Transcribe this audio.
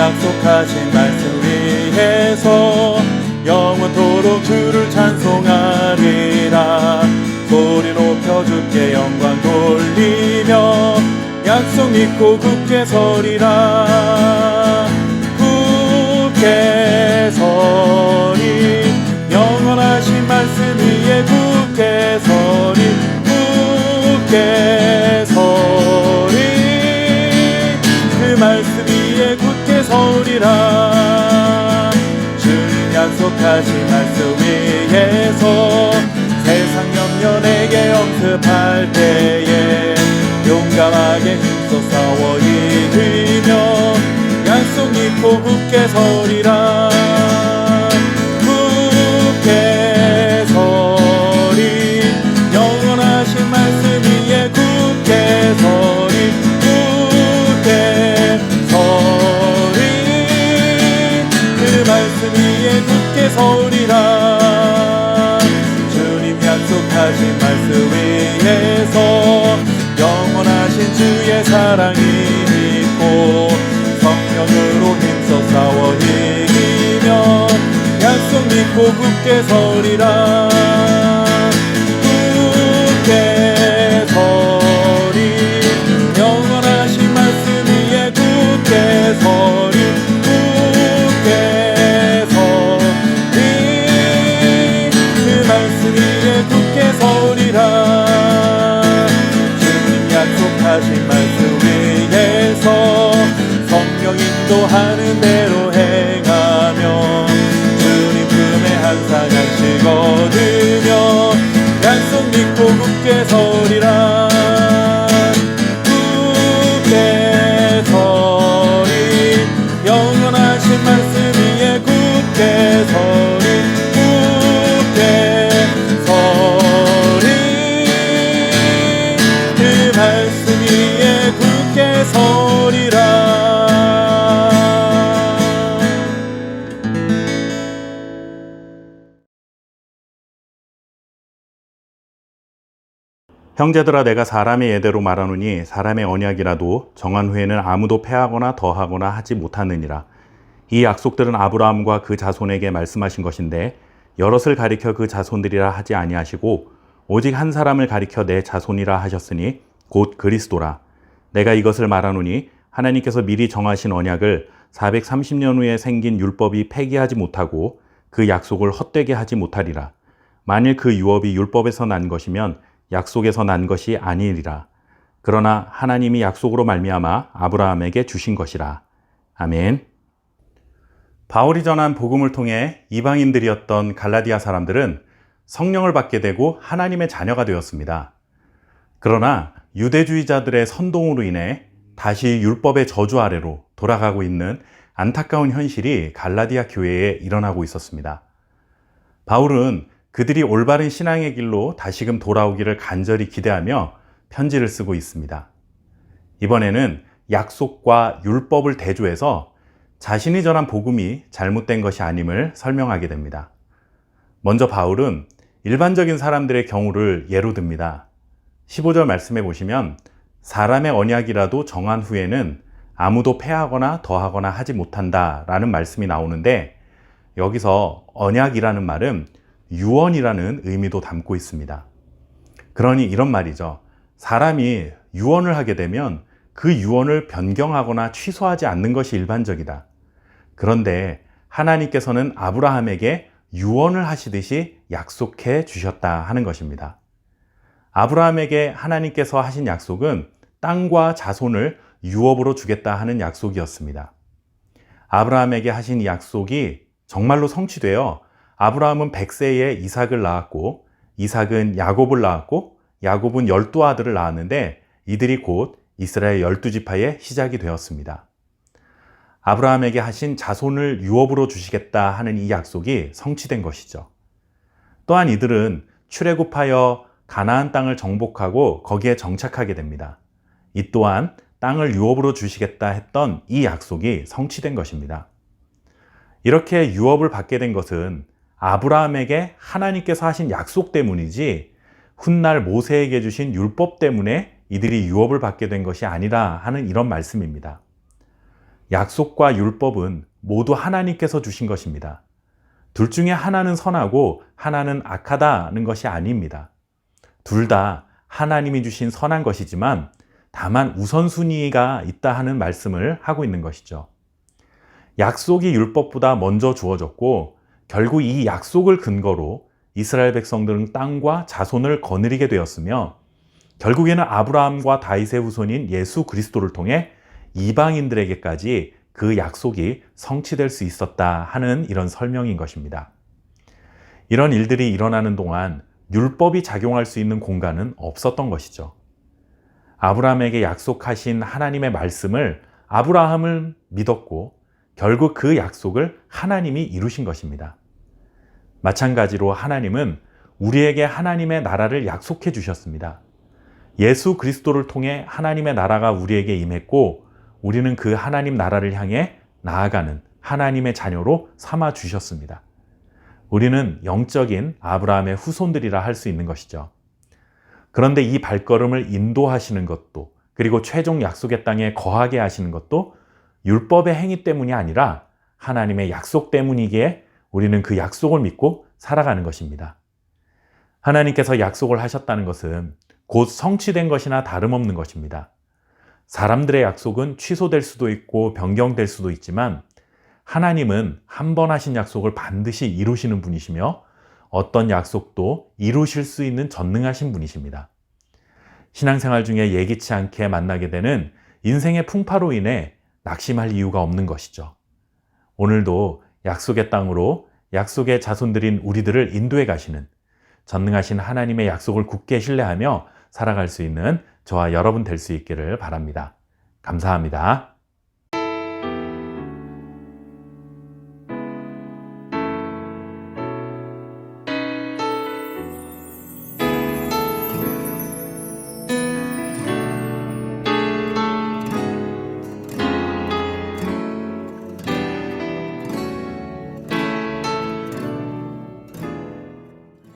약속하신 말씀 위에서 영원토록 주를 찬송하리라. 소리 높여 주께 영광 돌리며 약속 믿고 굳게 서리라. 굳게 서리 영원하신 말씀 위에 굳게 서리. 굳게 서리 그 말씀 위에 굳게 서리라. 주님 약속하신 말씀 위에서 세상 염려내게 영습할 때에 용감하게 힘써 싸워 이기며 약속 믿고 굳게 서리라. 굳게 서리 영원하신 말씀 위에 굳게 서리. 굳게 서리 그 말씀 위에 굳게 서리라. 주님 약속하신 말씀 위에서 영원하신 주의 사랑이 있고 성령으로 힘써 싸워 이기며 약속 믿고 굳게 서리라. 굳게 서리 영원하신 말씀 위에 굳게 서리. 굳게 서리 그 말씀 위에 굳게 서리라. 약속하신 말씀 위에서 성령 인도하는 대로 행하며 주님 품에 항상 안식 얻으며 약속 믿고 굳게 서리라. 굳게 서리 영원하신 말씀 위에 굳게 서리. 굳게 말씀 위에 굳게 서리라. 형제들아, 내가 사람의 예대로 말하노니 사람의 언약이라도 정한 후에는 아무도 패하거나 더하거나 하지 못하느니라. 이 약속들은 아브라함과 그 자손에게 말씀하신 것인데 여럿을 가리켜 그 자손들이라 하지 아니하시고 오직 한 사람을 가리켜 내 자손이라 하셨으니 곧 그리스도라. 내가 이것을 말하노니 하나님께서 미리 정하신 언약을 430년 후에 생긴 율법이 폐기하지 못하고 그 약속을 헛되게 하지 못하리라. 만일 그 유업이 율법에서 난 것이면 약속에서 난 것이 아니리라. 그러나 하나님이 약속으로 말미암아 아브라함에게 주신 것이라. 아멘. 바울이 전한 복음을 통해 이방인들이었던 갈라디아 사람들은 성령을 받게 되고 하나님의 자녀가 되었습니다. 그러나 유대주의자들의 선동으로 인해 다시 율법의 저주 아래로 돌아가고 있는 안타까운 현실이 갈라디아 교회에 일어나고 있었습니다. 바울은 그들이 올바른 신앙의 길로 다시금 돌아오기를 간절히 기대하며 편지를 쓰고 있습니다. 이번에는 약속과 율법을 대조해서 자신이 전한 복음이 잘못된 것이 아님을 설명하게 됩니다. 먼저 바울은 일반적인 사람들의 경우를 예로 듭니다. 15절 말씀해 보시면 사람의 언약이라도 정한 후에는 아무도 패하거나 더하거나 하지 못한다 라는 말씀이 나오는데 여기서 언약이라는 말은 유언이라는 의미도 담고 있습니다. 그러니 이런 말이죠. 사람이 유언을 하게 되면 그 유언을 변경하거나 취소하지 않는 것이 일반적이다. 그런데 하나님께서는 아브라함에게 유언을 하시듯이 약속해 주셨다 하는 것입니다. 아브라함에게 하나님께서 하신 약속은 땅과 자손을 유업으로 주겠다 하는 약속이었습니다. 아브라함에게 하신 이 약속이 정말로 성취되어 아브라함은 100세에 이삭을 낳았고 이삭은 야곱을 낳았고 야곱은 12아들을 낳았는데 이들이 곧 이스라엘 12지파의 시작이 되었습니다. 아브라함에게 하신 자손을 유업으로 주시겠다 하는 이 약속이 성취된 것이죠. 또한 이들은 출애굽하여 가나안 땅을 정복하고 거기에 정착하게 됩니다. 이 또한 땅을 유업으로 주시겠다 했던 이 약속이 성취된 것입니다. 이렇게 유업을 받게 된 것은 아브라함에게 하나님께서 하신 약속 때문이지 훗날 모세에게 주신 율법 때문에 이들이 유업을 받게 된 것이 아니라 하는 이런 말씀입니다. 약속과 율법은 모두 하나님께서 주신 것입니다. 둘 중에 하나는 선하고 하나는 악하다는 것이 아닙니다. 둘 다 하나님이 주신 선한 것이지만 다만 우선순위가 있다 하는 말씀을 하고 있는 것이죠. 약속이 율법보다 먼저 주어졌고 결국 이 약속을 근거로 이스라엘 백성들은 땅과 자손을 거느리게 되었으며 결국에는 아브라함과 다윗의 후손인 예수 그리스도를 통해 이방인들에게까지 그 약속이 성취될 수 있었다 하는 이런 설명인 것입니다. 이런 일들이 일어나는 동안 율법이 작용할 수 있는 공간은 없었던 것이죠. 아브라함에게 약속하신 하나님의 말씀을 아브라함을 믿었고 결국 그 약속을 하나님이 이루신 것입니다. 마찬가지로 하나님은 우리에게 하나님의 나라를 약속해 주셨습니다. 예수 그리스도를 통해 하나님의 나라가 우리에게 임했고 우리는 그 하나님 나라를 향해 나아가는 하나님의 자녀로 삼아 주셨습니다. 우리는 영적인 아브라함의 후손들이라 할 수 있는 것이죠. 그런데 이 발걸음을 인도하시는 것도 그리고 최종 약속의 땅에 거하게 하시는 것도 율법의 행위 때문이 아니라 하나님의 약속 때문이기에 우리는 그 약속을 믿고 살아가는 것입니다. 하나님께서 약속을 하셨다는 것은 곧 성취된 것이나 다름없는 것입니다. 사람들의 약속은 취소될 수도 있고 변경될 수도 있지만 하나님은 한 번 하신 약속을 반드시 이루시는 분이시며 어떤 약속도 이루실 수 있는 전능하신 분이십니다. 신앙생활 중에 예기치 않게 만나게 되는 인생의 풍파로 인해 낙심할 이유가 없는 것이죠. 오늘도 약속의 땅으로 약속의 자손들인 우리들을 인도해 가시는 전능하신 하나님의 약속을 굳게 신뢰하며 살아갈 수 있는 저와 여러분 될 수 있기를 바랍니다. 감사합니다.